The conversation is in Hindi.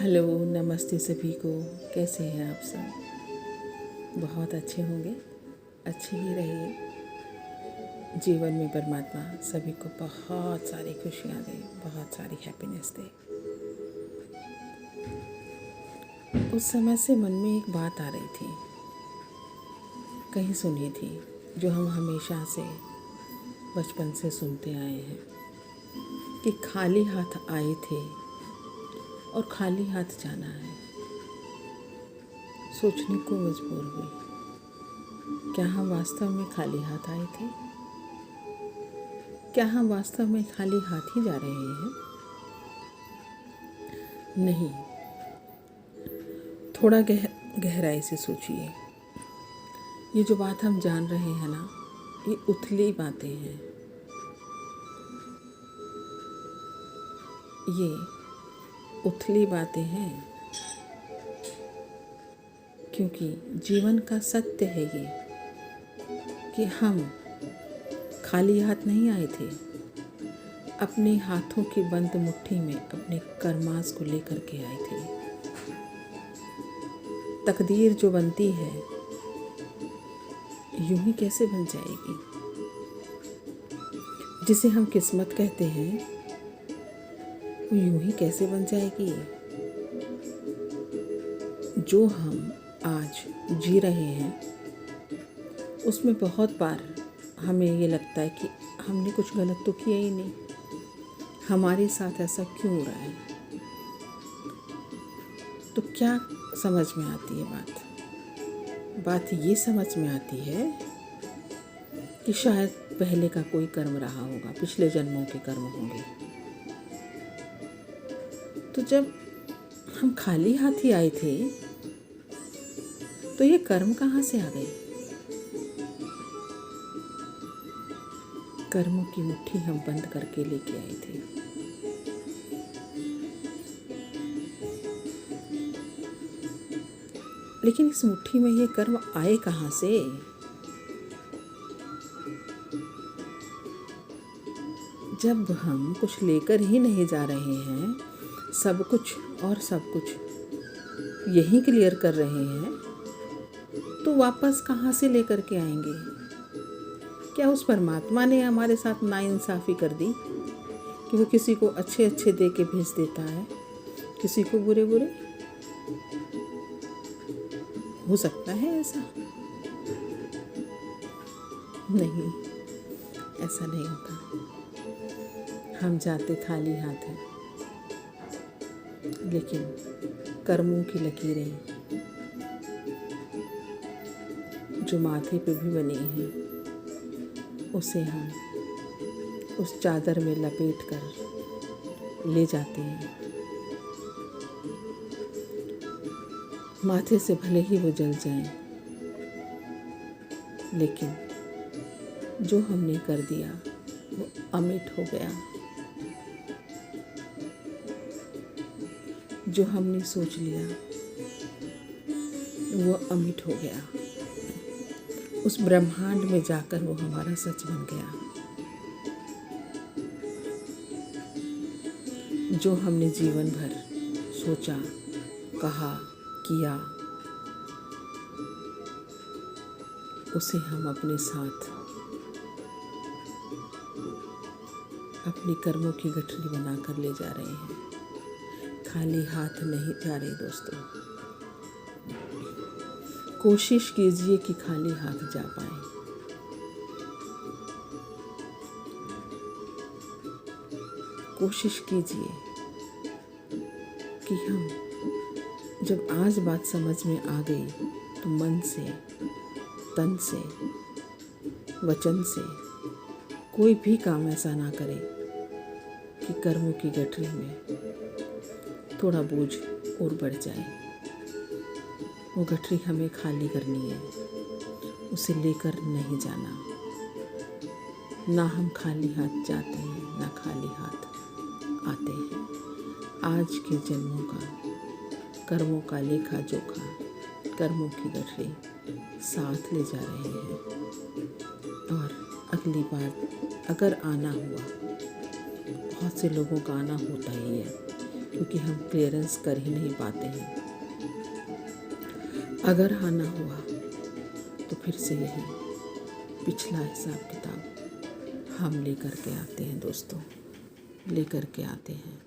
हेलो, नमस्ते सभी को। कैसे हैं आप सब? बहुत अच्छे होंगे, अच्छे ही रहिए। जीवन में परमात्मा सभी को बहुत सारी खुशियाँ दे, बहुत सारी हैप्पीनेस दे। उस समय से मन में एक बात आ रही थी, कहीं सुनी थी, जो हम हमेशा से बचपन से सुनते आए हैं कि खाली हाथ आए थे और खाली हाथ जाना है। सोचने को मजबूर हुई, क्या हम वास्तव में खाली हाथ आए थे? क्या हम वास्तव में खाली हाथ ही जा रहे हैं? नहीं, थोड़ा गहराई से सोचिए। ये जो बात हम जान रहे हैं ना, ये उथली बातें हैं। ये उथली बातें हैं, क्योंकि जीवन का सत्य है ये कि हम खाली हाथ नहीं आए थे। अपने हाथों की बंद मुट्ठी में अपने कर्मास को लेकर के आए थे। तकदीर जो बनती है यूं ही कैसे बन जाएगी? जिसे हम किस्मत कहते हैं वो यूं ही कैसे बन जाएगी? जो हम आज जी रहे हैं उसमें बहुत बार हमें ये लगता है कि हमने कुछ गलत तो किया ही नहीं, हमारे साथ ऐसा क्यों हो रहा है? तो क्या समझ में आती है बात ये समझ में आती है कि शायद पहले का कोई कर्म रहा होगा, पिछले जन्मों के कर्म होंगे। तो जब हम खाली हाथ ही आए थे तो ये कर्म कहाँ से आ गए? कर्मों की मुट्ठी हम बंद करके लेके आए थे। लेकिन इस मुट्ठी में ये कर्म आए कहाँ से? जब हम कुछ लेकर ही नहीं जा रहे हैं, सब कुछ और सब कुछ यही क्लियर कर रहे हैं, तो वापस कहाँ से लेकर के आएंगे? क्या उस परमात्मा ने हमारे साथ नाइंसाफ़ी कर दी कि वो किसी को अच्छे अच्छे दे के भेज देता है, किसी को बुरे बुरे? हो सकता है ऐसा? नहीं, ऐसा नहीं होता। हम जाते खाली हाथ हैं, लेकिन कर्मों की लकीरें जो माथे पे भी बनी हैं, उसे हम उस चादर में लपेट कर ले जाते हैं। माथे से भले ही वो जल जाएं, लेकिन जो हमने कर दिया वो अमिट हो गया। जो हमने सोच लिया वो अमिट हो गया। उस ब्रह्मांड में जाकर वो हमारा सच बन गया। जो हमने जीवन भर सोचा, कहा, किया, उसे हम अपने साथ अपनी कर्मों की गठरी बनाकर ले जा रहे हैं। खाली हाथ नहीं जा रहे दोस्तों। कोशिश कीजिए कि खाली हाथ जा पाए। कोशिश कीजिए कि हम जब आज बात समझ में आ गई तो मन से, तन से, वचन से कोई भी काम ऐसा ना करे कि कर्मों की गठरी में थोड़ा बोझ और बढ़ जाए। वो गठरी हमें खाली करनी है, उसे लेकर नहीं जाना। ना हम खाली हाथ जाते हैं, ना खाली हाथ आते हैं। आज के जन्मों का, कर्मों का लेखा जोखा, कर्मों की गठरी साथ ले जा रहे हैं। और अगली बार अगर आना हुआ, बहुत से लोगों का आना होता ही है, क्योंकि हम क्लियरेंस कर ही नहीं पाते हैं। अगर हाँ ना हुआ तो फिर से यही पिछला हिसाब किताब हम लेकर के आते हैं दोस्तों, लेकर के आते हैं।